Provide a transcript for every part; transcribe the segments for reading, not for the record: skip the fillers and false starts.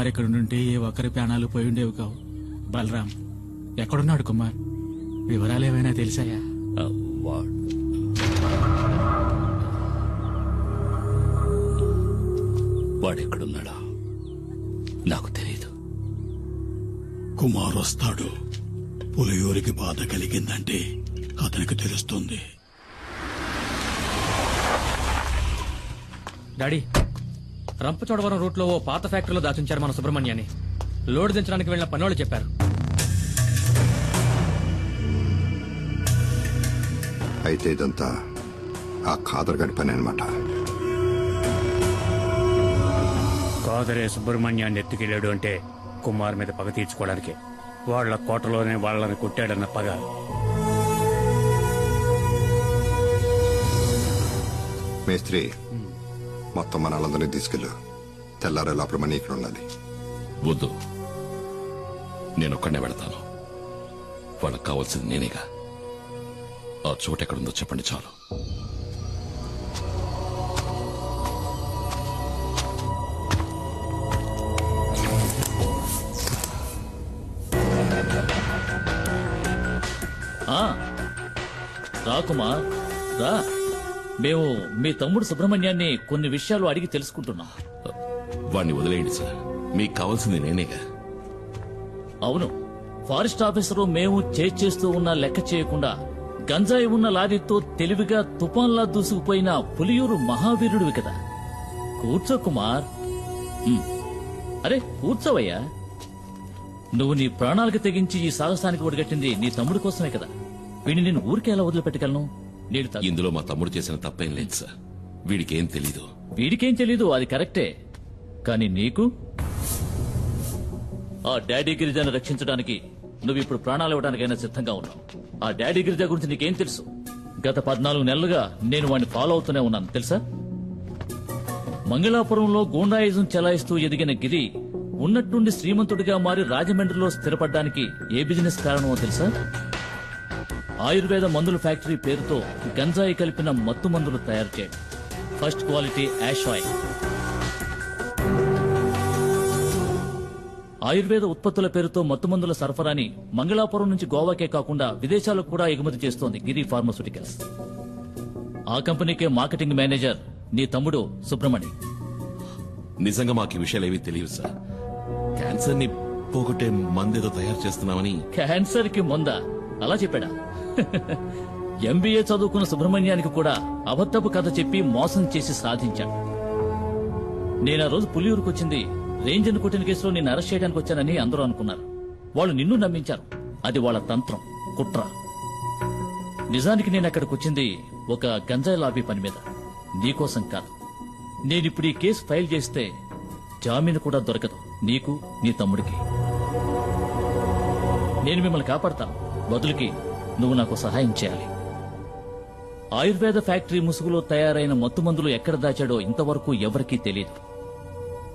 కుమార్ ఇక్కడ నుండి ఏ ఒక్కరి ప్రాణాలు పోయి ఉండేవి కావు. బలరాం ఎక్కడున్నాడు కుమార్? వివరాలు ఏమైనా తెలిసాయా? వాడెక్కడున్నాడా నాకు తెలియదు. కుమార్ వస్తాడు. పులియూరికి బాధ కలిగిందంటే అతనికి తెలుస్తుంది. డాడీ, రంపచోడవరం రూట్ లో ఓ పాత ఫ్యాక్టరీలో దాచుంచారు మన సుబ్రహ్మణ్యాన్ని. లోడ్ దించడానికి వెళ్లిన పనోళ్ళు చెప్పారు. అయితే ఇదంతా ఆ ఖాదర్ గడి పని అనమాట. కాదరే సుబ్రహ్మణ్యాన్ని ఎత్తుకెళ్ళాడు అంటే కుమార్ మీద పగ తీర్చుకోవడానికి. వాళ్ల కోటలోనే వాళ్ళని కొట్టాడన్న పగ. మేస్త్రి, మొత్తం మన వాళ్ళందరినీ తీసుకెళ్ళు. తెల్లారే లోపల మనీ ఇక్కడ ఉండాలి. వద్దు, నేనొక్కడనే వెళతాను. వాళ్ళకి కావాల్సింది నేనేగా. ఆ చోటు ఎక్కడుందో చెప్పండి చాలు. రా కుమార్ రా. మేము మీ తమ్ముడు సుబ్రహ్మణ్యాన్ని కొన్ని విషయాలు అడిగి తెలుసుకుంటున్నాం. వాణ్ణి వదిలేయండి సార్, మీకు కావాల్సింది నేనేగా. అవును, ఫారెస్ట్ ఆఫీసరు మేము చేస్తూ ఉన్నా లెక్క చేయకుండా గంజాయి ఉన్న లారీతో తెలివిగా తుఫాన్లా దూసుకుపోయిన పులియూరు మహావీరుడివి కదా. కూర్చో కుమార్. అరే కూర్చోవయ్యా. నువ్వు నీ ప్రాణాలకు తెగించి ఈ సాహసానికి ఒడిగట్టింది నీ తమ్ముడి కోసమే కదా. వీడిని నేను ఊరికే ఎలా వదిలిపెట్టగలను? ఇందులో మా తమ్ముడు చేసిన తప్పేం లేదు సార్. వీడికేం తెలీదు. వీడికేం తెలీదు, అది కరెక్టే. కానీ నీకు ఆ డాడీ గిరిజాను రక్షించడానికి నువ్వు ఇప్పుడు ప్రాణాలు ఇవ్వడానికైనా సిద్ధంగా ఉన్నావు. ఆ డాడీ గిరిజా గురించి నీకేం తెలుసు? గత 14 నెలలుగా నేను వాడిని ఫాలో అవుతూనే ఉన్నాను తెలుసా. మంగళాపురంలో గూండాయిజం చెలాయిస్తూ ఎదిగిన గిరి ఉన్నట్టుండి శ్రీమంతుడిగా మారి రాజమండ్రిలో స్థిరపడ్డానికి ఏ బిజినెస్ కారణమో తెలుసా? ఆయుర్వేద మందుల ఫ్యాక్టరీ పేరుతో గంజాయి కలిపిన మత్తు మందులు తయారు చేయడం. First quality hash oil. ఆయుర్వేద ఉత్పత్తుల పేరుతో మత్తుమందుల సరఫరాని మంగళాపురం నుంచి గోవాకే కాకుండా విదేశాలకు కూడా ఎగుమతి చేస్తోంది గిరి ఫార్మాస్యూటికల్స్. ఆ కంపెనీకే మార్కెటింగ్ మేనేజర్ నీ తమ్ముడు సుబ్రహ్మణ్యం. నిజంగా మాకు ఈ విషయాలు ఏవీ తెలియదు సార్. క్యాన్సర్ ని పోగొట్టే మందేదో తయారు చేస్తున్నామని. క్యాన్సర్ కి మందా? అలా చెప్పాడా? ఎంబీఏ చదువుకున్న సుబ్రహ్మణ్యానికి కూడా అబద్ధపు కథ చెప్పి మోసం చేసి సాధించాడు. నేను ఆ రోజు పులియూరుకు వచ్చింది రేంజర్ కొట్టిన కేసులో నిన్ను అరెస్ట్ చేయడానికి వచ్చానని అందరూ అనుకున్నారు. వాళ్ళు నిన్ను నమ్మించారు. అది వాళ్ళ తంత్రం, కుట్ర. నిజానికి నేను అక్కడికి వచ్చింది ఒక గంజాయి లాబీ పని మీద, నీకోసం కాదు. నేనిప్పుడు ఈ కేసు ఫైల్ చేస్తే జామీను కూడా దొరకదు నీకు, నీ తమ్ముడికి. నేను మిమ్మల్ని కాపాడతాను. బదులుకి నువ్వు నాకు సహాయం చేయాలి. ఆయుర్వేద ఫ్యాక్టరీ ముసుగులో తయారైన మత్తుమందులు ఎక్కడ దాచాడో ఇంతవరకు ఎవరికీ తెలియదు.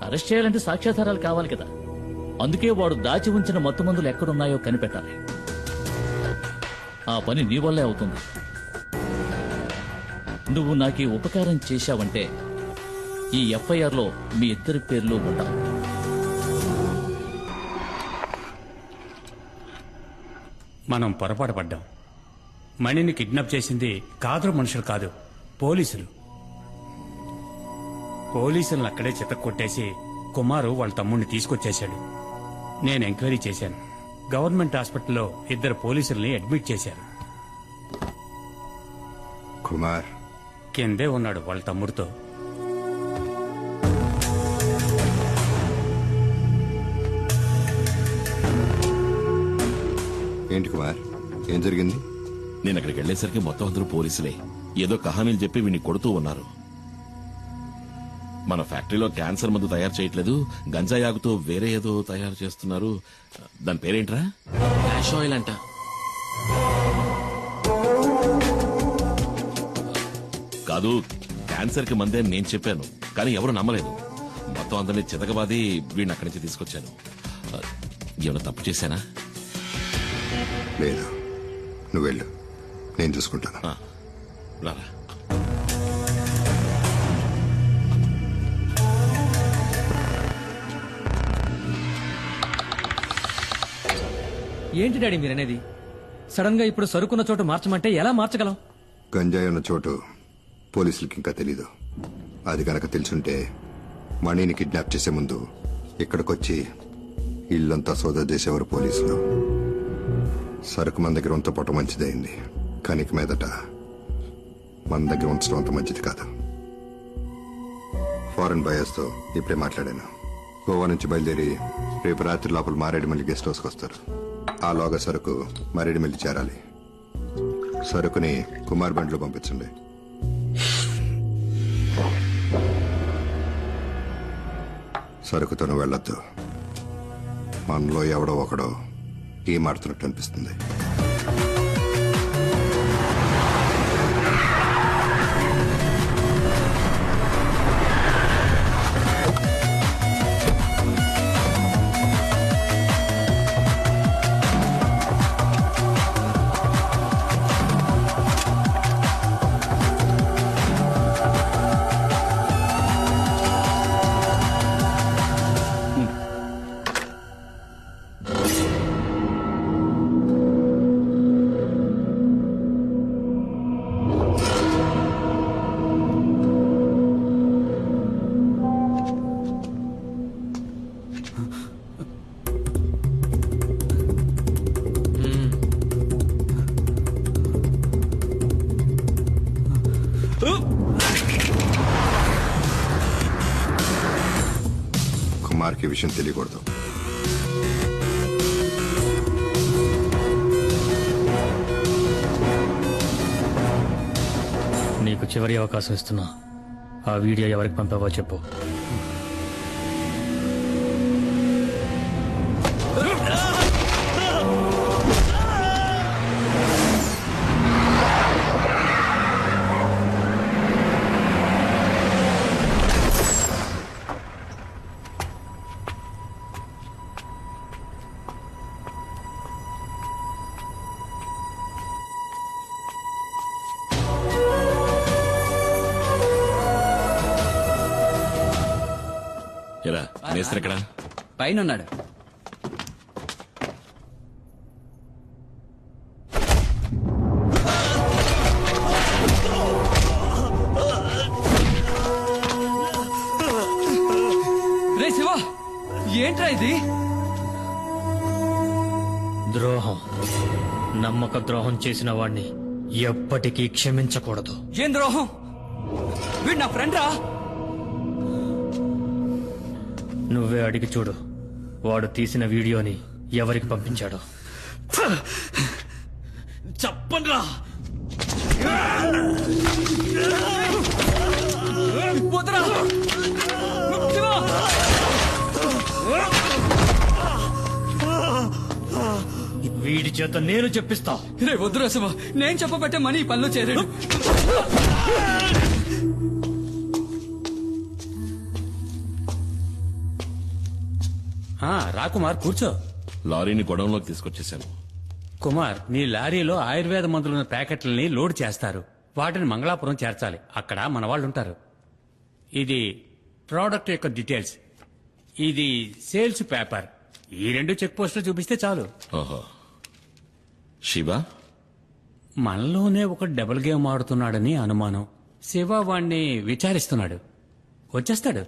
అరెస్ట్ చేయాలంటే సాక్ష్యాధారాలు కావాలి కదా. అందుకే వాడు దాచి ఉంచిన మత్తుమందులు ఎక్కడున్నాయో కనిపెట్టాలి. ఆ పని నీ వల్లే అవుతుంది. నువ్వు నాకీ ఉపకారం చేశావంటే ఈ ఎఫ్ఐఆర్లో మీ ఇద్దరి పేర్లు ఉండవు. మనం పొరపాటు పడ్డాం. మణిని కిడ్నాప్ చేసింది కాదరు మనుషులు కాదు, పోలీసులు. పోలీసులను అక్కడే చితక్కొట్టేసి కుమారు వాళ్ళ తమ్ముడిని తీసుకొచ్చేశాడు. నేను ఎంక్వైరీ చేశాను. గవర్నమెంట్ హాస్పిటల్లో 2 పోలీసుల్ని అడ్మిట్ చేశారు. కుమార్ కిందే ఉన్నాడు వాళ్ళ తమ్ముడితో. ఏంటి కుమార్, ఏం జరిగింది? నేను అక్కడికి వెళ్లేసరికి మొత్తం అందరూ పోలీసులే. ఏదో కహానీలు చెప్పి వీడిని కొడుతూ ఉన్నారు. మన ఫ్యాక్టరీలో క్యాన్సర్ మందు తయారు చేయట్లేదు, గంజాయి ఆగుతో వేరే ఏదో తయారు చేస్తున్నారు. దాని పేరేంట్రా? యాష్ ఆయిల్ అంట. కాదు, క్యాన్సర్ కి మందే నేను చెప్పాను, కానీ ఎవరు నమ్మలేదు. మొత్తం అందరినీ చితకబాది వీడిని అక్కడి నుంచి తీసుకొచ్చాను. ఏమైనా తప్పు చేశానా? లేదు, నువ్వు వెళ్ళు, నేను చూసుకుంటాను. రారా. ఏంటి డాడీ మీరనేది? సడన్ గా ఇప్పుడు సరుకున్న చోటు మార్చమంటే ఎలా మార్చగలం? గంజాయి ఉన్న చోటు పోలీసులకి ఇంకా తెలీదు. అది కనుక తెలుసుంటే మణిని కిడ్నాప్ చేసే ముందు ఇక్కడికొచ్చి ఇల్లంతా సోదా చేసేవారు పోలీసులు. సరుకు మన దగ్గర ఉంచపోవటం మంచిదైంది, కానీ ఇక మీదట మన దగ్గర ఉంచడం అంత మంచిది కాదు. ఫారెన్ బయర్స్తో ఇప్పుడే మాట్లాడాను. గోవా నుంచి బయలుదేరి రేపు రాత్రి లోపల మారేడుమల్లి గెస్ట్ హౌస్కి వస్తారు. ఆలోగా సరుకు మారేడుమల్లి చేరాలి. సరుకుని కుమార్ బండ్లో పంపించండి. సరుకుతోనూ వెళ్ళొద్దు. మనలో ఎవడో ఒకడో ఈ మాడుతున్నట్టు అనిపిస్తుంది. కుమార్కి విషయం తెలియకూడదు. నీకు చివరి అవకాశం ఇస్తున్నా. ఆ వీడియో ఎవరికి పంపావో చెప్పు. ఎరా మేస్త్రి ఎక్కడ? పైన ఉన్నాడు. రే శివ, ఏంట్రా ఇది? ద్రోహం, నమ్మక ద్రోహం చేసిన వాణ్ణి ఎప్పటికీ క్షమించకూడదు. ఏం ద్రోహం? వీడు నా ఫ్రెండ్ రా. నువ్వే అడిగి చూడు, వాడు తీసిన వీడియోని ఎవరికి పంపించాడో. చెప్పండ్రా. వదరా. శివ! వీడి చేత నేను చెప్పిస్తా. రే వద్దురా శివ, నేను చెప్పబట్టే మనీ ఈ పనిలో చేరాడు. రా కుమార్, కూర్చో. లారీని గొడవంలోకి తీసుకొచ్చేసాను. కుమార్, నీ లారీలో ఆయుర్వేద మందులున్న ప్యాకెట్లని లోడ్ చేస్తారు. వాటిని మంగళాపురం చేర్చాలి. అక్కడ మన వాళ్ళు ఉంటారు. ఇది ప్రోడక్ట్ యొక్క డీటెయిల్స్, ఇది సేల్స్ పేపర్. ఈ 2 చెక్ పోస్టులు చూపిస్తే చాలు. ఓహో, శివ మనలోనే ఒక డబుల్ గేమ్ ఆడుతున్నాడని అనుమానం. శివ వాణ్ణి విచారిస్తున్నాడు. వచ్చేస్తాడు.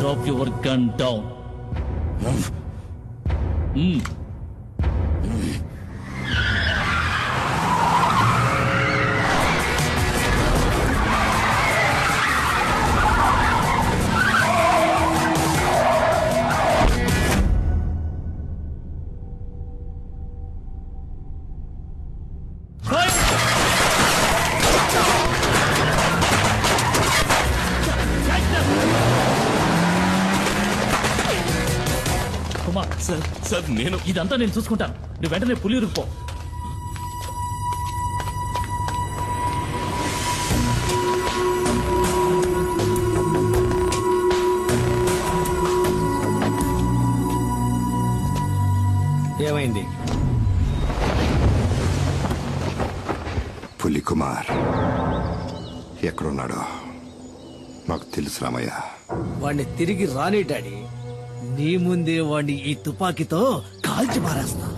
Drop your gun down. Kumar, sir నేను ఇదంతా నేను చూసుకుంటాను. నువ్వు వెంటనే పులియూరుకు పో. ఏమైంది? పులి కుమార్ ఎక్కడున్నాడో నాకు తెలుసు రామయ్య. వాణ్ణి తిరిగి రాని డాడీ. నీ ముందే వాణ్ణి ఈ తుపాకీతో కాల్చి మారేస్తా.